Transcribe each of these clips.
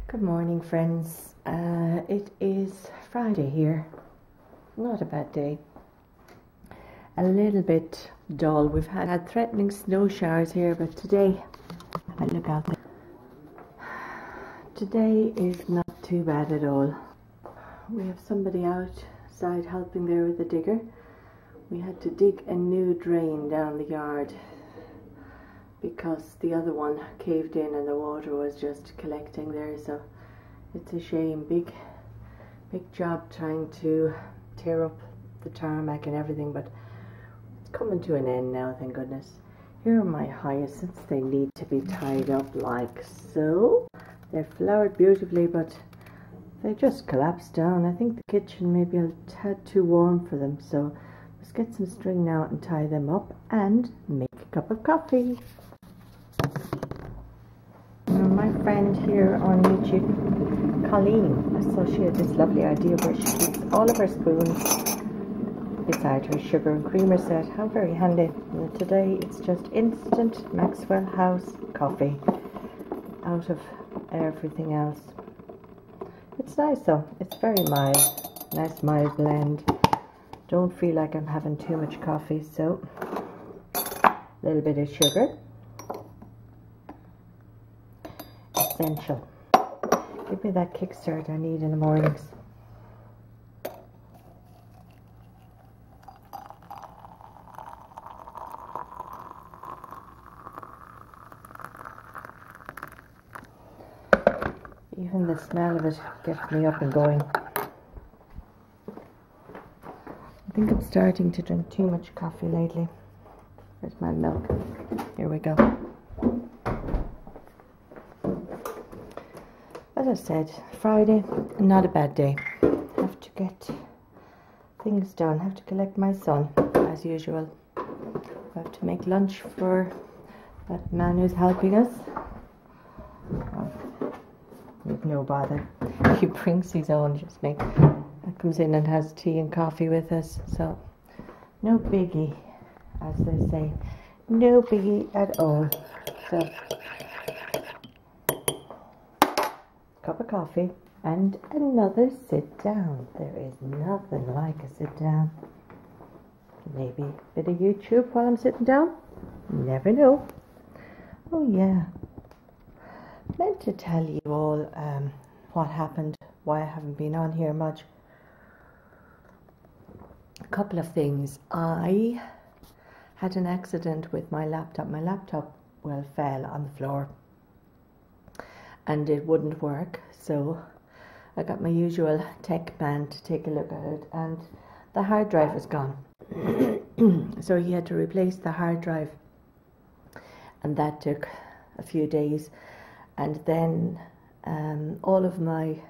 Good morning, friends. It is Friday here. Not a bad day. A little bit dull. We've had threatening snow showers here, but today, I look out there. Today is not too bad at all. We have somebody outside helping there with the digger. We had to dig a new drain down the yard because the other one caved in and the water was just collecting there, so it's a shame. Big job trying to tear up the tarmac and everything, but it's coming to an end now, thank goodness. Here are my hyacinths. They need to be tied up like so. They're flowered beautifully, but they just collapsed down. I think the kitchen maybe a tad too warm for them, so let's get some string now and tie them up and make a cup of coffee. My friend here on YouTube, Colleen, I saw she had this lovely idea where she keeps all of her spoons beside her sugar and creamer set. How very handy. And today it's just instant Maxwell House coffee out of everything else. It's nice though. It's very mild. Nice mild blend. Don't feel like I'm having too much coffee, so a little bit of sugar. Essential. Give me that kickstart I need in the mornings. Even the smell of it gets me up and going. I think I'm starting to drink too much coffee lately. Where's my milk? Here we go. As I said, Friday, not a bad day. Have to get things done. Have to collect my son, as usual. Have to make lunch for that man who's helping us. With no bother. He brings his own, just comes in and has tea and coffee with us. So, no biggie, as they say. No biggie at all. So, cup of coffee and another sit down. There is nothing like a sit down. Maybe a bit of YouTube while I'm sitting down. Never know. Oh yeah. Meant to tell you all what happened, why I haven't been on here much. A couple of things. I had an accident with my laptop. My laptop, well, fell on the floor and it wouldn't work, so I got my usual tech man to take a look at it, and the hard drive was gone. So he had to replace the hard drive, and that took a few days. And then all of my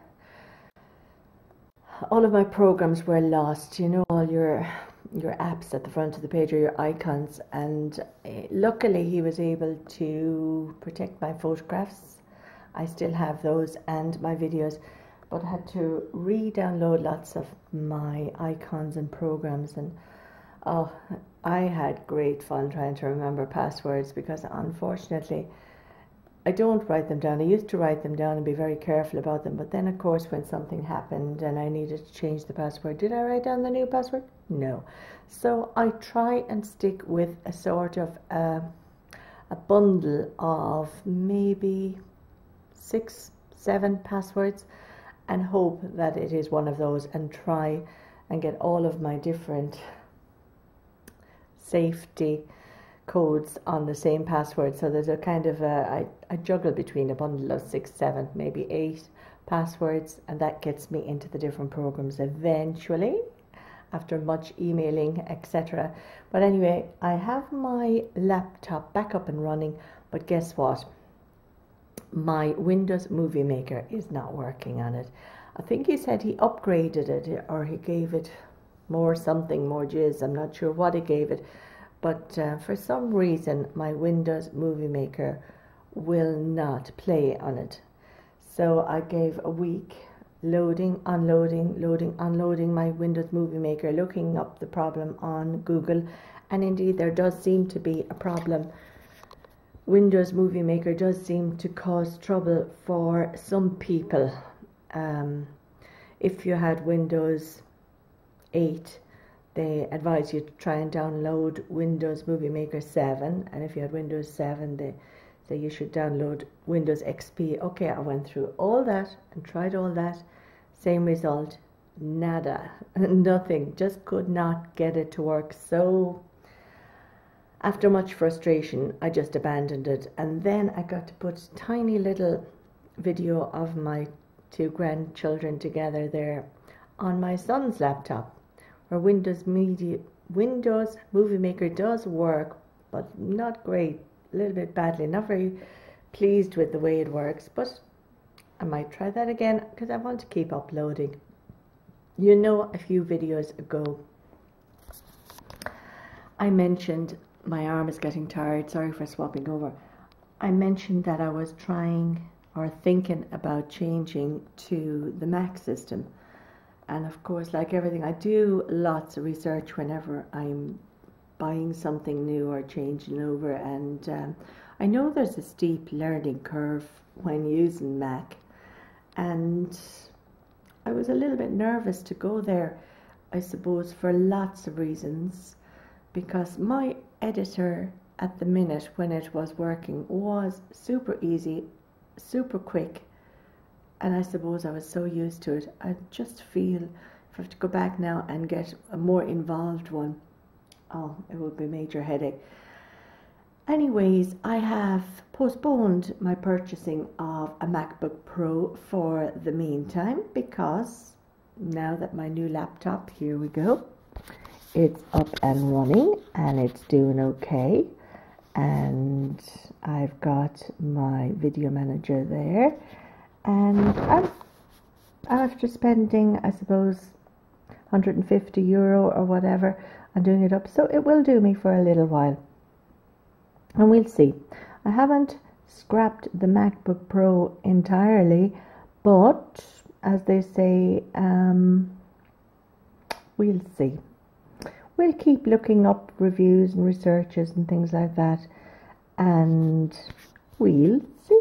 programs were lost. You know, all your apps at the front of the page, or your icons. And luckily, he was able to protect my photographs. I still have those, and my videos, but I had to re-download lots of my icons and programs, and oh, I had great fun trying to remember passwords, because unfortunately I don't write them down. I used to write them down and be very careful about them, but then of course when something happened and I needed to change the password, did I write down the new password? No. So I try and stick with a sort of a bundle of maybe 6-7 passwords and hope that it is one of those, and try and get all of my different safety codes on the same password. So there's a kind of I juggle between a bundle of 6, 7, maybe 8 passwords, and that gets me into the different programs eventually after much emailing, etc. But anyway, I have my laptop back up and running, but guess what? My Windows Movie Maker is not working on it. I think he said he upgraded it, or he gave it more jizz. I'm not sure what he gave it, but for some reason my Windows Movie Maker will not play on it. So I gave a week loading, unloading my Windows Movie Maker, looking up the problem on Google, and indeed there does seem to be a problem Windows Movie Maker does seem to cause trouble for some people. If you had Windows 8, they advise you to try and download Windows Movie Maker 7, and if you had Windows 7, they say you should download Windows XP. Okay, I went through all that and tried all that. Same result, nada, nothing, just could not get it to work. So after much frustration, I just abandoned it, and then I got to put a tiny little video of my 2 grandchildren together there on my son's laptop, where Windows Movie Maker does work, but not great, a little bit badly, not very pleased with the way it works, but I might try that again because I want to keep uploading. You know, a few videos ago I mentioned my arm is getting tired. Sorry for swapping over. I mentioned that I was trying or thinking about changing to the Mac system. And of course, like everything, I do lots of research whenever I'm buying something new or changing over. And I know there's a steep learning curve when using Mac. And I was a little bit nervous to go there, I suppose, for lots of reasons. Because my editor at the minute when it was working was super easy, super quick, and I suppose I was so used to it. I just feel if I have to go back now and get a more involved one, oh, it would be a major headache. Anyways, I have postponed my purchasing of a MacBook Pro for the meantime, because now that my new laptop, here we go, it's up and running and it's doing okay, and I've got my video manager there, and I'm after spending, I suppose, €150 or whatever on doing it up, so it will do me for a little while, and we'll see. I haven't scrapped the MacBook Pro entirely, but as they say, we'll see. We'll keep looking up reviews and researches and things like that, and we'll see.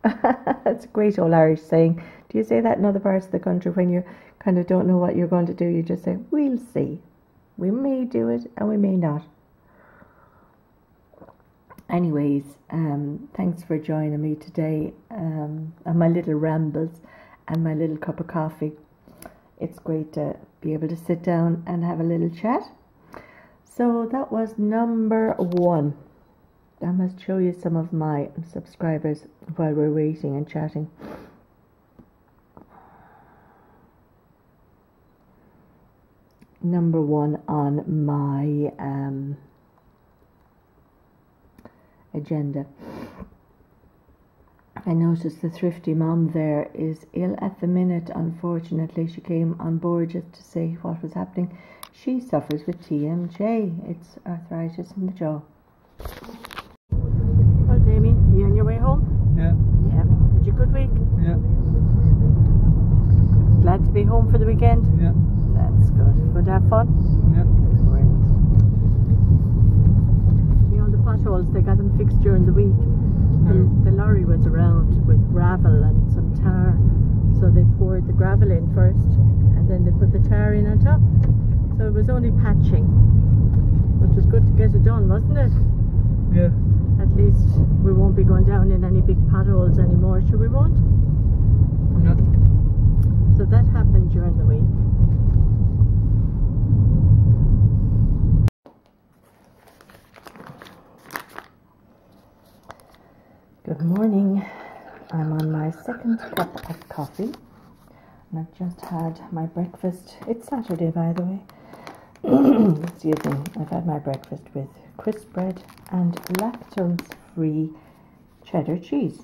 That's a great old Irish saying. Do you say that in other parts of the country when you kind of don't know what you're going to do? You just say, we'll see. We may do it and we may not. Anyways, thanks for joining me today on my little rambles and my little cup of coffee. It's great to be able to sit down and have a little chat. So that was number 1. I must show you some of my subscribers while we're waiting and chatting. Number 1 on my agenda. I noticed the thrifty mom there is ill at the minute. Unfortunately, she came on board just to say what was happening. She suffers with TMJ. It's arthritis in the jaw. Well, Damien, are you on your way home? Yeah. Yeah. Had you a good week? Yeah. Glad to be home for the weekend? Yeah. That's good. Good to have fun? Yeah. Great. You know, the potholes, they got them fixed during the week. The lorry was around with gravel and some tar. So they poured the gravel in first, and then they put the tar in on top. So it was only patching, which was good to get it done, wasn't it? Yeah. At least we won't be going down in any big potholes anymore, sure we won't? Yeah. So that happened during the week. Good morning. I'm on my second cup of coffee, and I've just had my breakfast. It's Saturday, by the way. Excuse me. I've had my breakfast with crisp bread and lactose-free cheddar cheese.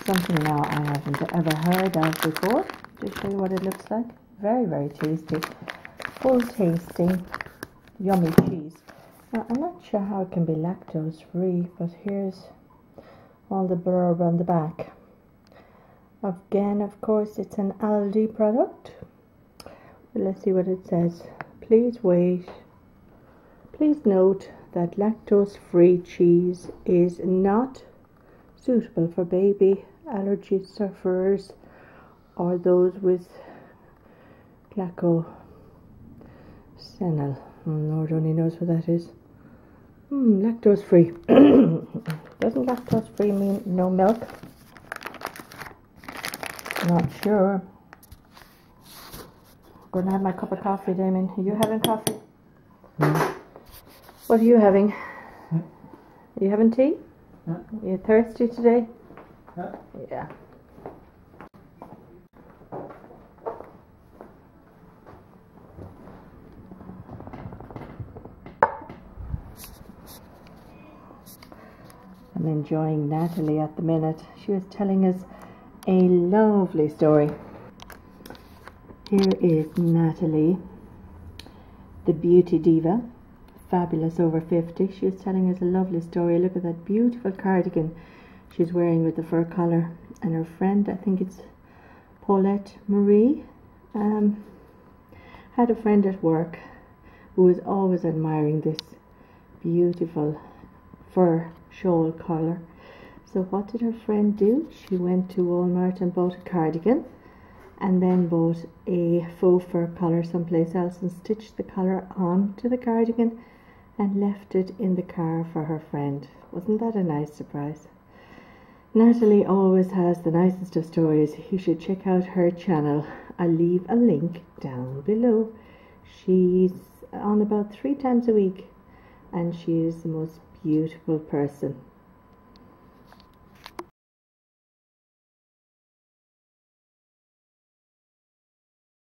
Something now I haven't ever heard of before. To show you what it looks like. Very, very tasty. Full tasting, yummy cheese. Now, I'm not sure how it can be lactose-free, but here's all the blurb on the back. Again, of course, it's an Aldi product. But let's see what it says. Please wait. Please note that lactose-free cheese is not suitable for baby allergy sufferers or those with Glacococcal. Lord only knows what that is. Lactose free. Doesn't lactose free mean no milk? Not sure. Going to have my cup of coffee, Damien. Are you having coffee? What are you having? Are you having tea? Are you thirsty today? Yeah. I'm enjoying Natalie at the minute. She was telling us a lovely story. Here is Natalie, the beauty diva, fabulous over 50. She was telling us a lovely story. Look at that beautiful cardigan she's wearing with the fur collar. And her friend, I think it's Paulette Marie, had a friend at work who was always admiring this beautiful fur shawl collar. So what did her friend do? She went to Walmart and bought a cardigan and then bought a faux fur collar someplace else and stitched the collar onto the cardigan and left it in the car for her friend. Wasn't that a nice surprise? Natalie always has the nicest of stories. You should check out her channel. I'll leave a link down below. She's on about 3 times a week and she is the most beautiful person.